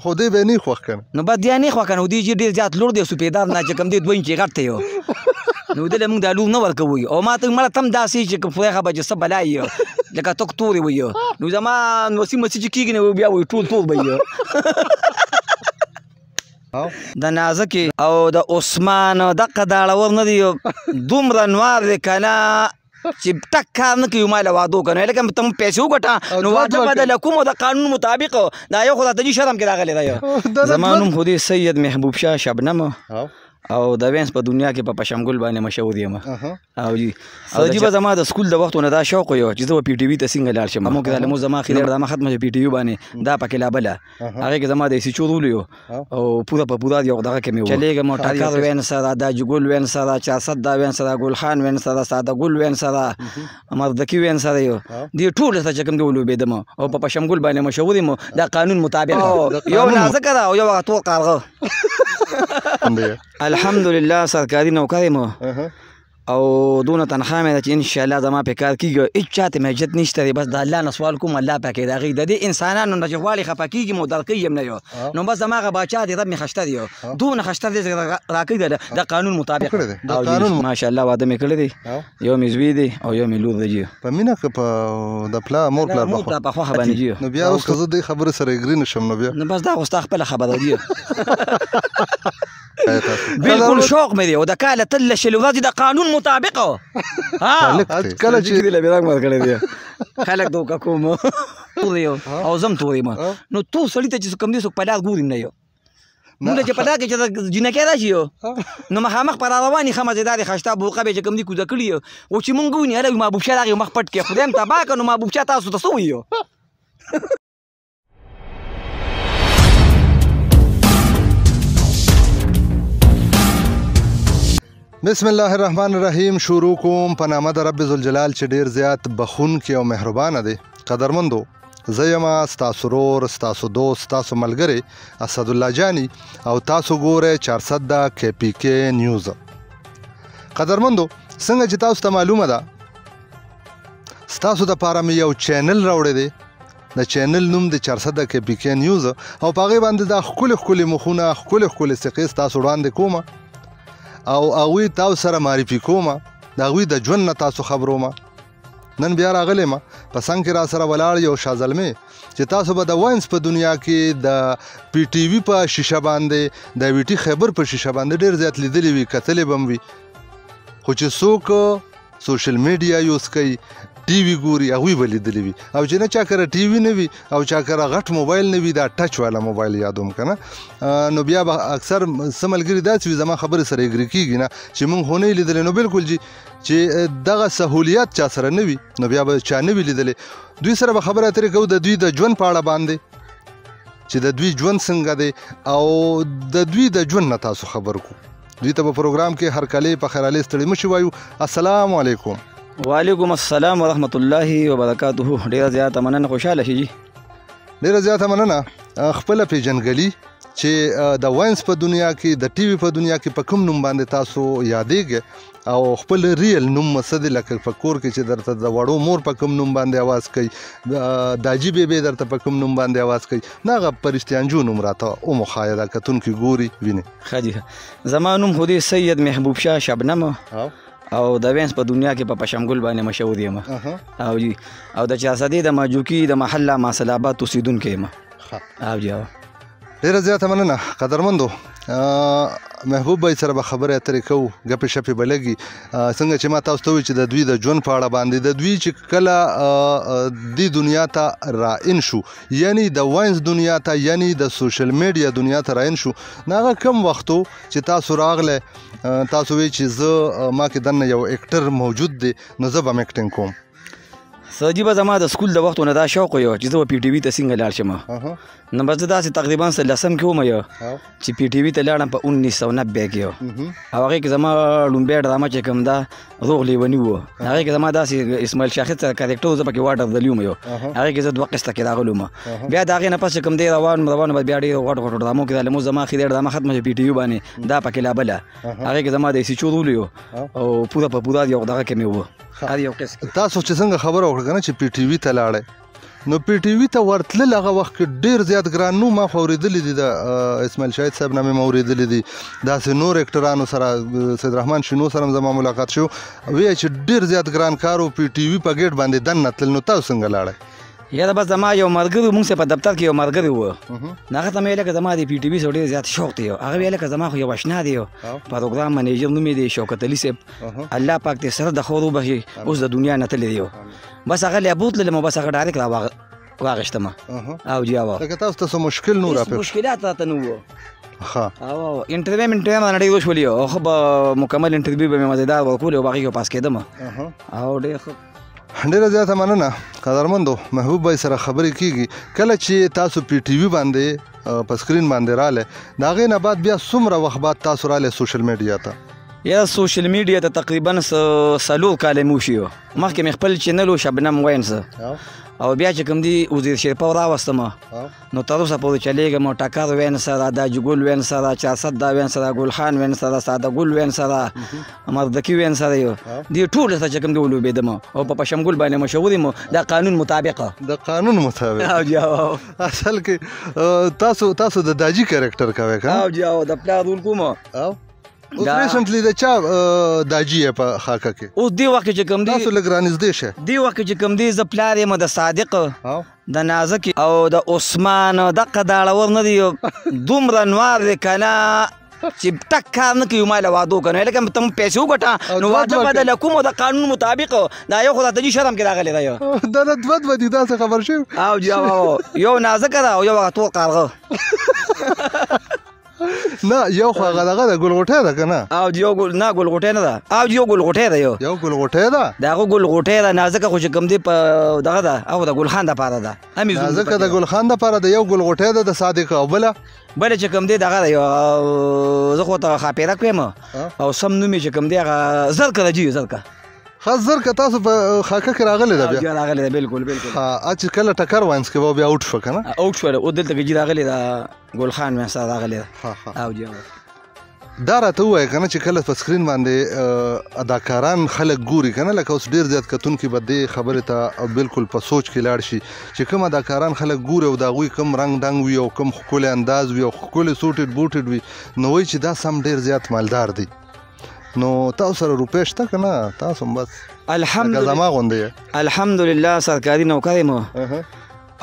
خو دې به نه خوښ کنه نو بعد یا نه خوښ کنه دی چې ډیر زیات لور دی سپیدار نه چې کم دی 2 انچ غټ یو نو دله موږ د لور نه ورکوي او ما ته مړه تم داسې چې خدای خبر چې سب بلای لکه توک توري وي نو زما نو سیمه چې کیږي نو بیا وي ټول به د نازک او د عثمان دغه داړور نه دی دومره نوار دی کنه چې ټک کار نه کوي مال وادو کنه لکه تم پیسې وګټه نو واجب بدل کوم د قانون مطابق دا یو خدای ته شرم کې راغلی دی زمانوم خودي سید محبوب شاه شبنم او د وینس په دنیا کې په پشمګل باندې مشهور یم او جی او جی به زما د سکول د وختونه دا شوق یو چې زه پی ټی وی ته څنګه لاړ شم مو کې د مو زما خلیر د ما ختمه پی ټی وی باندې دا پکې لا بل هغه کې زما د سی چورول یو او پورا په پورا یو دغه کې مې چلےګه مو ټاکر وین سره دا جګول وین سره 400 دا وین سره ګل خان وین سره ساده ګل وین سره امردکی وین سره یو دی ټول څه چې کوم دی ولوبې دم او په پشمګل باندې مشهور یم دا قانون مطابق یو نازک دا او یو تو قارغه الحمدلله سرکاري نوکر یم او دونه تنخواه مې ده چې انشاءالله زما په کار کېږي هېڅ چاته مې حاجت نشته دی بس د الله نه سوال کوم الله پاک د هغې د دې انسانانو نه چې غواړي خفه کېږي مو درکوي یم نه یو نو بس زما هغه باچا دی رب مې خشته دی دونه خشته دی چې راکوي د قانون مطابق ماشاءالله واده مې کړی دی یو مې زوی دی او یو مې لور دی په مینه که په د پلا مور پلار په خوښه باندې جي نو بیا اوس که زه دې خبرې سره اګري نه شم نو بیا نو بس دا خو ستا خپله خبره دی بالکل شوق مې دی او د کال اتلس شل ورځې د قانون مطابق کله چې بیرغ ورکړی دی خلک دوکه کوم او زم تور یم نو تو سړي ته چې کوم دی څوک په لار ګوري نه یو موږ چې په لار کې چې جنکۍ راشي نو مخامخ په راروانې ښه مزېدارې خشته بوقه به چې کوم دی کوزه کړي او چې مونږ وویني هله محبوب شاه راغی مخ پټ کړي خدای م تباه کړه نو محبوب شاه تاسو ته څه وایي بسم الله الرحمن الرحیم شروع کوم په نامه د رب ذوالجلال چې ډیر زیات بخونکی او مهربانه دی قدرمندو زه یم ستاسو ورور ستاسو دوست ستاسو ملګری اسد الله جانی او تاسو ګورئ 400 د کے پی کے نیوز قدرمندو څنګه چې تاسو ته معلومه ده ستاسو دپاره مې یو چینل راوړی دی د چینل نوم د 400 د کے پی کے نیوز او په هغې باندې دا ښکلې مخونه ښکلې سقې ستاسو وړاندې کومه او هغوی تاسو سره معرفي کومه د هغوی د ژوند نه تاسو خبرومه نن بیا راغلی یم په څنګ کې را سره ولاړ یو شاه زلمی چې تاسو به د واینس په دنیا کې د پی ټي وي په شیشه باندې د وي ټي خیبر په شیشه باندې ډېر زیات لیدلی وي کتلی به م وي خو چې څوک سوشل میډیا یوز کوي ټي وي ګوري هغوی به لیدلی وي او چې نه چا کره ټي وي نه وي او چا کره غټ موبایل نه وي دا ټچ والا موبایل یادوم که نه نو بیا به اکثر څه ملګري داسې وي زما خبرې سره اګري کېږي نه چې موږ خو نه یې لیدلی نو بلکل جي چې دغه سهولیت چا سره نه وي نو بیا به چا نه وي لیدلی دوی سره به خبرې اترې کوو د دوی د ژوند په اړه باندې چې د دوی ژوند څنګه دی او د دوی د ژوند نه تاسو خبر کړو دوی ته په پروګرام کې هر کلی په خیرالۍ ستړي مه شي وایو السلام علیکم وعلیکم السلام ورحمت الله وبرکاته ډیره زیاته مننه خوشحاله شي جی ډیره زیاته مننه خپله پیژنګلي چې د واینس په دنیا کې د ټي وي په دنیا کې په کوم نوم باندې تاسو یادېږئ او خپل ریل نوم څه دی لکه په کور کې چې درته د وړو مور په کوم نوم باندې اواز کوي داجي بیبي درته په کوم نوم باندې اواز کوي نه هغه په رښتیانجو نوم راته وموښایه دا کتونکي ګوري ویني ښه جي زما نوم خو دی سید محبوب شاه شبنم او د وینس په دنیا کې په پشمګل باندې مشهور یم او جی او د چارسدې د ماجوکي د محله ماسل آباد اوسېدونکی یم او جی ډېره زیاته مننه قدرمندو محبوب بھائی سره به خبرې اترې کوو ګپې شپې به لګي څنګه چې ما تاسو ته ووایي چې د دوی د ژوند په اړه باندې د دوی چې کله دې دنیا ته راین شو یعنی د واینس دنیا ته یعنی د سوشل میډیا دنیا ته راین شو نو هغه کم وختو چې تاسو راغلی تاسو وایي چې زه ما کې دننه یو اکټر موجود دی نو زه به هم اکټینګ کوم سجی به زما د سکول د وختونه دا شوق یو چې زه به پی ټي وي ته څنګه لاړ شم نو بس زه داسې تقریبا لسم کې وم یو چې پی ټي وي ته لاړم په 1990 کې او هغې کې زما لومبۍ ډرامه چې کوم دا روغ لیوني و هغې کې زما داسې اسماعیل شاخص سره کرکټر زه پکې واټر دلی وم یو هغې کې زه 2 قسطه کې راغلی وم بیا د هغې نه پس چې کوم دی روان بیا ډېر غټ ډرامو کې زموږ زما خیدې ډرامه ختمه چې پی ټي وي باندې دا پکې لا بله هغې کې زما د ایسي چورول یو او پوره په پوره یو دغه کې مې و تاسو چې څنګه خبره وکړه که نه چې پی ټي وي ته لاړئ نو پی ټي وي ته ورتلل هغه وخت کې ډېر زیات ګران نو ما خو اورېدلي دي د اسماعیل شاهد صاحب نه مې اورېدلي دي داسې نور اکټرانو سره سید رحمان شینو سره هم زما ملاقات شو وایي چې ډېر زیات ګران کار و پی ټي وي په ګیټ باندې دننه تلل نو تاسو څنګه لاړئ یاره بس زما یو ملګری مونږ سره په دفتر کې یو ملګری و هغه ته مې ویل که زما د پی ټي وي سره ډېر زیات شوق دی هغه ویل که زما خو یو اشنا دی پروګرام منیجر نوم یې دی شوکت علي صاحب الله پاک دې سره د خور وبخي اوس د دنیا نه تللی دی بس هغه لی بوتللم بس هغه ډایرکټ را واغېشتم او جی او لکه تاسو ته څه مشکل نو راپېښ مشکلات راته نه وو ښه او انټرویو رانه ډېر وشولي او ښه به مکمل انټرویو به مې مزېدار ورکولې او باقي کې پاس کېدم او ډېر ښه ډېره زیاته مننه قدرمندو محبوب بھائی سره خبرې کېږي کله چې تاسو پی ټي وي باندې په سکرین باندې رالی د هغې نه بعد بیا څومره وخت بعد تاسو رالی سوشل میډیا ته یا سوشل میډیا ته تقریبا 4 کاله مې وشي مخکې مې خپل چینل و شبنم وینس او بیا چې کوم دی وزیر شریفه راوستم نو تر اوسه پورې چلیږم ټکر وین سره دا جګل وین سره 400 دا وین سره ګل خان وین سره ساده ګل وین سره مردکی وین سره یو دی ټول څه چې کوم دی ولوبېدم او په پشمګل باندې مشهور یم د قانون مطابق او جی اصل کې تاسو د داجی کریکټر کوي او جی او د پلار رول کوم او اوس ریسنټلی د چا داجی یې په خاکه کې اوس دی وخت چې کوم دی تاسو لږ رانږدې شه دی وخت چې کوم دی زه پلار یم د صادق د نازک او د عثمان دغه داړور نه دی دومره نوار دی که نه چې ټک کار نه کوي ما له وعدو کنه لکه ته پیسې وګټه نو واده بدله کوم د قانون مطابق دا یو خو د دې شرم کې راغلی دا یو دا د دوه دي داسې خبر شوی او جی یو نازک ده او یو هغه تور کارغه نه یو خو هغه دغه ده ګلغوټۍ ده که نه او یو نه ګلغوټۍ نه ده او یو ګلغوټۍ ده یو ګلغوټۍ ده د هغه ګلغوټۍ ده نازکه خو چې کوم دی په دغه ده او د ګل خان دپاره ده نازکه د ګل خان دپاره ده یو ګلغوټۍ ده د صادق او بله چې کوم دی دغه ده یو زه خو ته ښاپېره کویم او سم نوم یې چې کوم دی هغه زرکه ده جي زرکه خاص زرکه تاسو په خاکه کې راغلی ده بیا راغلی ده بالکل چې کله ټکر وانس کې به بیا اوټ شوه که نه اوټ شوه او دلته کې جي راغلی ده ګل خان مې سره راغلی ده او جی دا راته ووایه که نه چې کله په سکرین باندې اداکاران خلک ګوري که نه لکه اوس ډېر زیات کتونکي به دې خبرې ته بالکل په سوچ کې لاړ شي چې کوم اداکاران خلک ګوري او د هغوی کوم رنګ ډنګ وي او کوم ښکلی انداز وي او ښکلی سوټډ بوټډ وي نو وایي چې دا سم ډېر زیات مالدار دی نو تاسو سره روپۍ شته که نه تاسو هم بس لکه زما غوندې الحمدلله سرکاري نوکر یم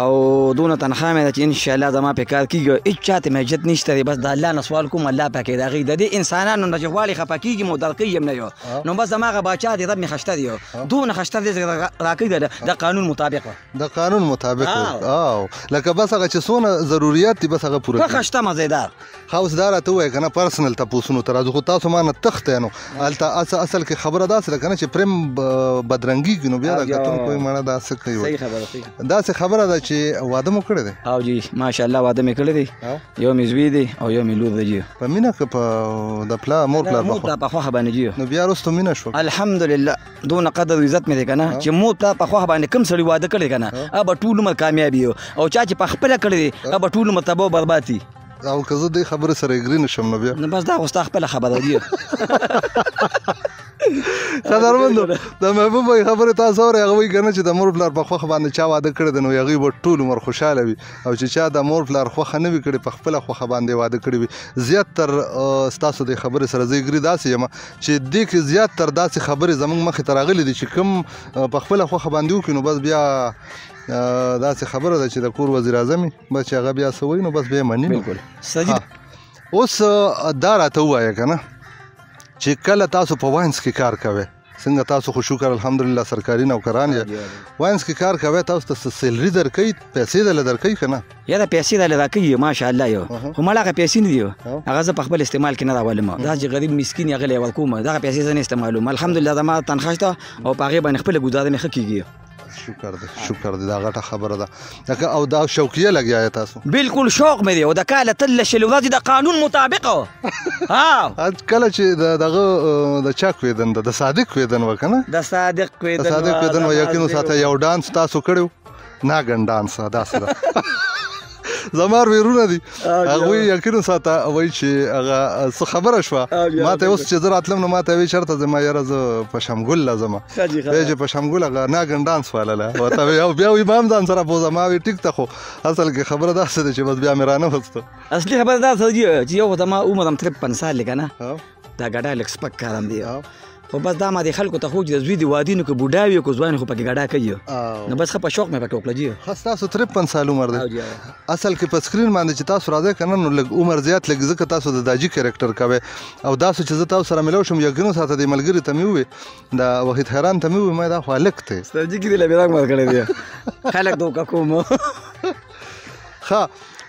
او دونه تنخوا مې ده چې انشاءالله زما پې کار کېږي هېڅ چا ته مې حاجت نشته دی بس د الله نه سوال کوم الله پاک د هغې د دې انسانانو نه چې غواړي خفه کېږي مو درکوي یم نه یو نو بس زما هغه باچا دی رب مې خشته دی یو دونه خشته دی چې راکوي د قانون مطابق د قانون مطابق او لکه بس هغه چې څونه ضروریات دي بس هغه پوره ښه خشته مزېدار ښه اوس دا راته ووایه که نه پرسنل تپوسونو ته راځو خو تاسو ما نه تښتی نو هلته اصل کې خبره داسې ده که نه چې پریم بدرنګېږي نو بیا د کتونکو مړه دا څه کوي داسې خبره ده چې واده مو کړی دی او جی ماشاءالله واده مې کړی دی یو مې زوی دی او یو مې لور دی جی په مینه که په د پلار مور پلار په خوښه باندې جی نو بیا وروسته مینه شوه الحمدلله دونه قدر او عزت مې دی که نه چې مور پلار په خوښه باندې کوم سړي واده کړی که نه هغه به ټول عمر کامیاب وي او چا چې په خپله کړی دی هغه به ټول عمر تباه او برباد وي او که زه دې خبرې سره اګري نه شم نو بیا نو بس دا خو ستا خپله خبره دی قدرمندو د محبوب بھائی خبرې تاسو اورئ هغه وایي که نه چې د مور پلار په خوښه باندې چا واده کړی دی نو هغوی به ټول عمر خوشحاله وي او چې چا د مور پلار خوښه نه وي کړې په خپله خوښه باندې واده کړی وي زیات تر ستاسو د خبرې سره زه اګري داسې یم چې دې کې زیات تر داسې خبرې زموږ مخې ته راغلي دي چې کوم په خپله خوښه باندې وکړي نو بس بیا داسې خبره ده چې د کور وزیر اعظم بس چې هغه بیا څه وایي نو بس بیا یې مني بالکل صحیح اوس دا راته ووایه که نه چې کله تاسو په واینس کې کار کوئ څنګه تاسو خو شکر الحمدلله سرکاري نوکران یې واینس کې کار کوئ تاسو ته سیلري درکوي پیسې دله درکوي که نه یاره پیسې دله راکوي ماشاءالله یو خو مړه هغه پیسې نه دي هغه زه په خپل استعمال کې نه راولم دا چې غریب مسکین هغه لی ورکوم دغه پیسې زه نه استعمالوم الحمدلله زما تنخوا شته او په هغې باندې خپله ګزاره مې ښه کېږي شکر دی دا غټه خبره ده او دا شوقیه لګیا یې تاسو بالکل شوق مې دی او د کال اتلس شل ورځې د قانون مطابق کله چې دغه د چا کویدن د صادق کویدن و که نه د صادق کویدن و یقین وساته یو ډانس تاسو کړی و ناګن ډانس داسې ده زما ورونه دي هغوی یقین ساته وایي چې هغه څه خبره شوه ما ته اوس چې زه راتلم نو ما ته وایي چېرته ځم یاره زه په شمګل له ځمه وایي چې په شمګل هغه ناګن ډانس پالله ورته وایي او بیا وایي ما هم ځان سره بوځه ما وایي ټیک ته خو اصل کې خبره داسې ده چې بس بیا مې رانه وسته اصلي خبره دا چې یو خو زما عمر هم 53 سال دی که نه دا ګډا لږ سپک کارم دی خو بس دا ما د خلکو ته خو چې د زوی د واده نو که بوډا وي که ځوان خو پکې ګډا کوي نو بس ښه په شوق مې پکې وکړه جي ښه ستاسو 53 سال عمر دی اصل کې په سکرین باندې چې تاسو راځئ که نه نو لږ عمر زیات لږ ځکه تاسو د داجي کرکټر کوئ او داسې چې زه تاسو سره ملو شم یقینو ساته د ملګري ته مې ووې دا وحید خیران ته مې ووې ما دا خو هلک دی سترجي کې دې له بیراک مات کړی دی خلک دوکه کوم ښه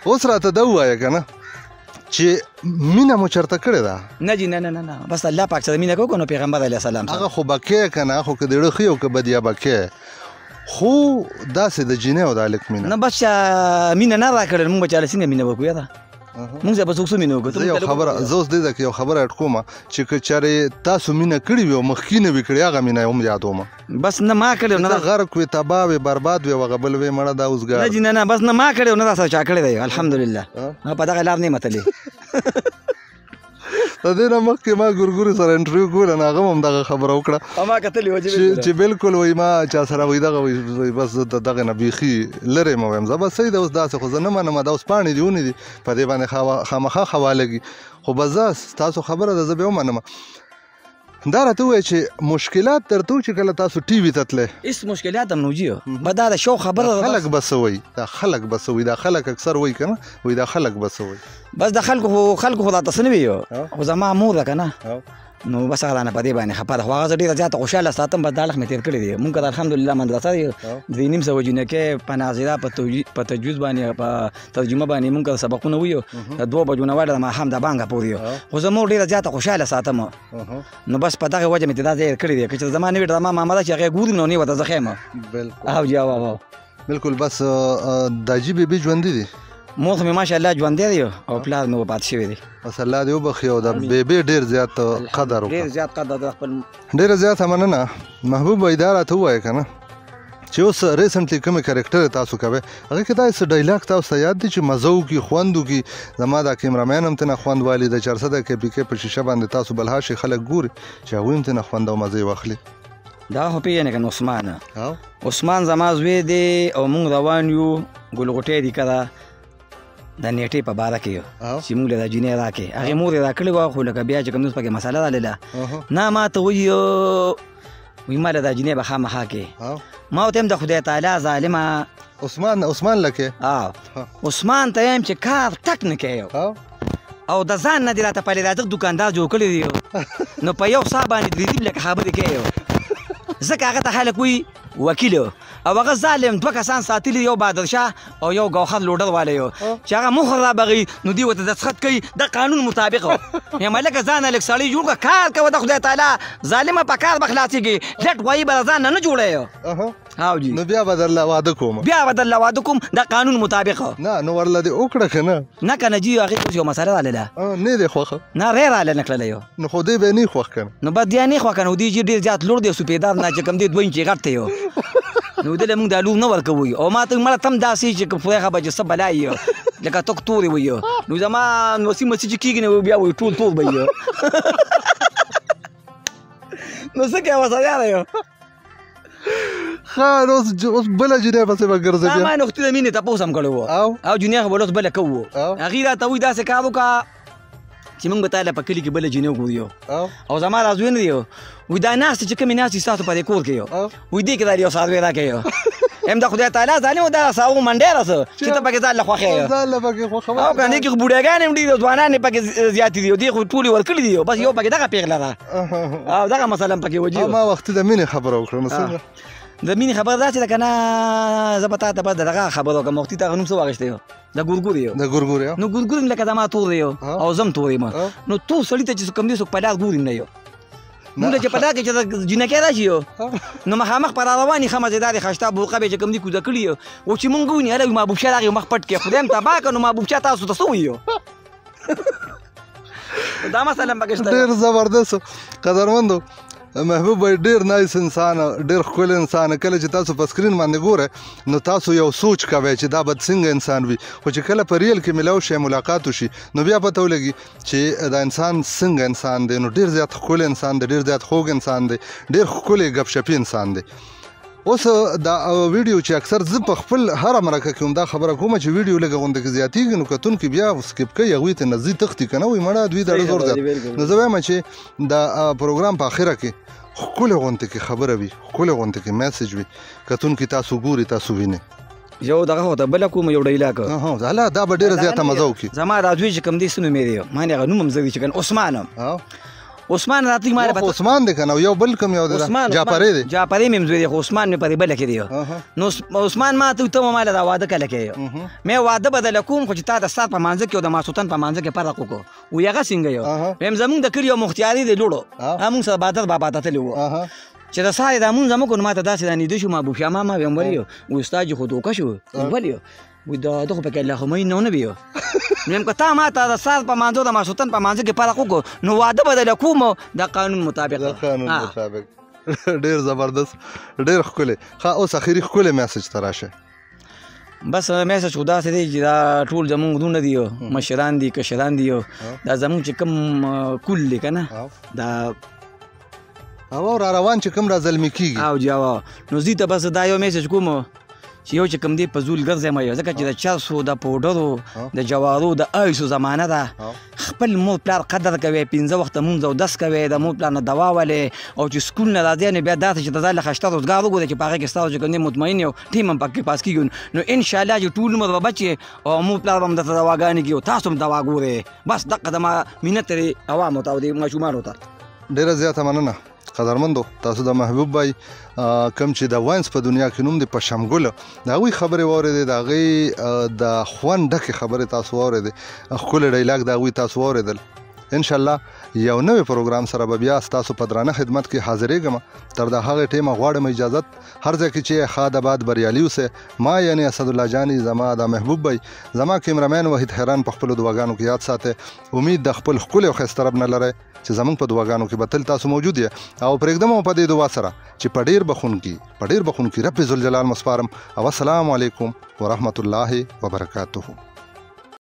اوس راته دا ووایه که نه چې مینه مو چرته کړې ده نه جي نه نه نه بس الله پاک سره مینه کوو نو پیغمبر علیه السلام هغه خو به کې که نه خو که د زړه ښي او که بد یا به کې خو داسې د جینۍ او د هلک مینه نه بس چا مینه نه راکړل موږ به چاله څنګه مینه وکړو یاده موږ به څوک څه مینه وکړو زه یو خبره زه اوس دې ته کې یو خبره اډ کومه چې که چېرې تاسو مینه کړې وي او مخکې نه وي کړې هغه مینه هم یادومه بس نه ما کړې نه غرق وي تباه وي برباد وي او هغه بل وي مړه دا اوسګار نه جي نه بس نه ما کړې نه دا سره چا کړی دی الحمدلله په دغه لار نه متلې د دې نه مخکې ما ګورګوري سره انټرویو کوله نو هغه هم دغه خبره وکړه ما کتلې وه چې بالکل وایي ما چا سره وایي دغه وایي بس زه د دغې نه بیخي لرې مه وایم زه بس صحیح ده اوس داسې خو زه نه منم دا اوس پاڼې دي ونې دي په دې باندې خامخا خوالګي خو بس زه ستاسو خبره ده زه بیا ومنم دا راته ووایه چې مشکلات درته و چې کله تاسو ټي وي ته تلئ هېڅ مشکلات هم نه وجي به دا د شوق خبره ده خلک به څه وایي دا خلک به څه وایي دا خلک اکثر وایي که نه وایي دا خلک به څه وایي بس د خلکو خو راته څه نه وي خو زما مور ده که نه نو بس هغه رانه په دې باندې خفه ده خو هغه زه ډېره زیاته خوشحاله ساتم بس دا اړخ مې تېر کړی دی مونږ که د الحمدلله مدرسه دی درې نیم سوه جینکۍ په ناظره په تجویز باندې په ترجمه باندې مونږ که سبقونه ویو د 2 بجو نه واله د ماښام د بانګه پورې خو زه مور ډېره زیاته خوشحاله ساتم نو بس په دغه وجه مې ته دا ځای کړی دی که چې زما نوې زما ماما ده چې هغې ګوري نو نه ورته زه ښیم او جي او بالکل بس داجي بیبي ژوندي دي مور خو مې ماشاءالله ژوندی دی او پلار مې وفات شوی دی بس الله دې وبخي او د بیبي ډېر زیات قدر وکړه ډېر زیات قدر د خپل ډېره زیاته مننه محبوب وایي دا راته ووایه که نه چې اوس ریسنټلی کومې کرکټر تاسو کوئ هغې کې داسې ډایلاګ تاسو ته یاد دی چې مزه وکړي خوند وکړي زما دا کیمرامین هم ترنه خوند والي د چرسه د KPK په شیشه باندې تاسو بلها شي خلک ګوري چې هغوی هم ترنه خوند او مزې واخلي دا خو پېژنې که نه عثمان زما زوی دی او موږ روان یو ګلغوټۍ دی که ده د نیټې په باره کې چې موږ له دا جینۍ راکړې هغې مور یې راکړې وه خو لکه بیا چې کوم اوس پکې مسله رالله نه ما ته وایي وایي ما له دا جینۍ به خامخا کې ما ورته یم د خدای تعالی ظالمه عثمان لکې عثمان ته یم چې کار ټک نه کوي او د ځان نه دې راته پلې رازق دوکاندار جوړ کړی دی نو په یو ساه باندې درېدیم لکه خبرې کوي ځکه هغه ته خلک وایي وکیل او هغه ظالم 2 کسان ساتلي یو بادرشاه او یو ګوهر لوډر والی یو چې هغه مخ رابغي نو دوی ورته دستخط کوي د قانون مطابق یم هلکه ځان هلک سړی جوړ کړه کار کوه د خدای تعالی ظالمه په کار به خلاصېږي لټ وایي به د ځان نه جوړوي هاو جي نو بیا به درله واده کوم د قانون مطابق نه نو ورله دې وکړه که نه که نه جي هغې اوس یو مسله رالیده نه دی خوښه نه ری رالی نه کړله یو نو خو دی به یې نه خوښ که نو بس دی یې نه خوښ که نو دی چې ډېر زیات لوړ دی سوپېدار نه چې کوم دی 2 انچې غټ دی یو نو دله موږ دا لور نه ورکوو او ما ته مړه تم داسې چې که خدای خبر چې څه بلا یې لکه توک تورې وي نو زما نوسي مسي چې کېږي نو بیا وایي ټول تور به یې نو څه کوې وسه یاره یو ښه نو اوس بله جینۍ پسې به ګرځې بیا ما نو اختي د مینې تپوس هم کړی وو او جینۍ خو به اوس بله کوو هغې راته وایي داسې کار وکړه چې موږ به تا له په کلي کې بله جینۍ وګورو او زما را زوی نه دی وایي دا ناستې چې کومې ناستې ستاسو په دې کور کې وایي دې کې دا یو څاروی راکوي یم د خدای تعالی ظالم دا ساو منډی راسه چې ته پکې ځان له خوښې او که نه کې خو بوډاګان هم ډېر ځوانان یې پکې زیاتې دي او دې خو ټولې ورکړي دي بس یو پکې دغه پېغله ده او دغه مسله هم پکې وجي ما وختي د مینې خبره وکړه نو څنګه د مینې خبره داسې ده که نه زه به تا ته بس د دغه خبره وکړم وختي ته هغه نوم څه واخیستی یو د ګورګور یو نو ګورګور یم لکه زما تور دی یو او زه هم تور یم نو تور سړي ته چې کوم دی څوک په لار ګوري نه یو موږ چې په لار کې چې د جینکۍ راشي یو نو مخامخ په را روانې ښه مزېدارې ښایسته بورقه به یې چې کوم دي کوزه کړي یو و چې مونږ وویني هله وي محبوب شاه راغی مخ پټ کړې خدای هم تباه کړه نو محبوب شاه تاسو ته څه وایي یو دا مسله هم پکې شته ډېر زبردست قدرمندو محبوب بھائی ډیر نایس انسان ډیر ښکلی انسان کله چې تاسو په سکرین باندې ګوره نو تاسو یو سوچ کوئ چې دا به څنګه انسان وي خو چې کله په ریل کې ملاو شي ملاقات وشي نو بیا پته ولګي چې دا انسان څنګه انسان دی نو ډیر زیات ښکلی انسان دی ډیر زیات خوږ انسان دی ډیر ښکلی ګپ شپي انسان دی اوس دا ویډیو چې اکثر زه په خپل هره مرکه کې هم دا خبره کومه چې ویډیو لږه غونډه کې زیاتېږي نو کتونکي بیا سکیپ کوي هغوی ته نه ځي تښتي که نه وایي مړه دوی داړه زور زیات نو زه وایم چې دا پروګرام په اخره کې ښکلې غونډې کې خبره وي ښکلې غونډې کې میسج وي کتونکي تاسو ګوري تاسو وینئ یو دغه خو ته بله کوم یو ډیلاګ هله دا به ډېره زیاته مزه وکړي زما دا زوی چې کوم دی څه نوم یې دی ما هغه نوم هم زه دی چې کوم عثمان عثمان راته ما خو عثمان دی که نه یو بل کوم یو دی جعفري دی جعفري مې هم زوی دی خو عثمان مې په دې بله کې دی نو عثمان ما ته ته ما له دا واده کله کوې مې واده بدله کوم خو چې تا د سهار په مانځه کې او د ماسخوتن په مانځه کې فرق وکړو وایي هغه څنګه یو ویم زمونږ د کلي یو مختیاري دی لوړو همونږ سره عبادت بابا ته تللي وو چې د سهار دا مونځ هم وکړو نو ما ته داسې دا نیده شو ما بوفیا ماما ویم ولې وایي ستا چې خو دوکه شو ولې وایي ده خو پکې الله خو مې نه وي نیم که تا ما ته د سهار په مانځه او د ماسخوتن په مانځه کې فرق وکړو نو واده بدله کوم د قانون مطابق ډېر زبردست ډېر ښکلی ښه اوس اخري ښکلی میسج ته راشه بس میسج خو داسې دی چې دا ټول زمونږ ورونه دي مشران دي کشران دي دا زمونږ چې کوم کل دی که نه دا او را روان چې کوم را زلمي کېږي او جوا نو زی ته بس دا یو میسج کوم چې یو چې کوم دی په زول ګرځم ځکه چې د چرسو د پوډرو د جوارو د ایسو زمانه ده خپل مور پلار قدر کوي 15 وخته مونځ او 10 کوي د مور پلار نه دوا ولې او چې سکول نه راځي نو بیا داسې چې د ځای له خشته روزګار وګوري چې په هغې کې ستاسو چې کوم دی مطمئن یو ټیم هم پکې پاس کېږي نو انشاءالله چې ټول عمر به بچې او مور پلار به هم درته دواګانې کوي او تاسو هم دوا ګورئ بس دقه زما مینت دی عوامو ته او د ماشومانو ته ډېره زیاته مننه قدرمندو تاسو د محبوب بھائی کم چې د واینس په دنیا کې نوم دی په شمګله د هغوی خبرې واورېدې د هغې د خوند ډکې خبرې تاسو واورېدې ښکلی ډایلاګ د هغوی تاسو واورېدل انشاءالله یو نوی پروګرام سره به بیا ستاسو په درانه خدمت کې حاضرېږم تر د هغې ټیمه غواړم اجازت هر ځای کې چې ښاد آباد بریالي اوسئ ما یعنې اسدالله جاني زما د محبوب بھائی زما کیمرامین وحید حیران په خپلو دعاګانو کې یاد ساتئ امید د خپل ښکلي او ښایسته رب نه لرئ چې زمونږ په دعاګانو کې به تل تاسو موجود یې او پرېږدم په دې دعا سره چې په ډېر بخونکي رب ذوالجلال مسپارم او السلام علیکم ورحمت الله وبرکاته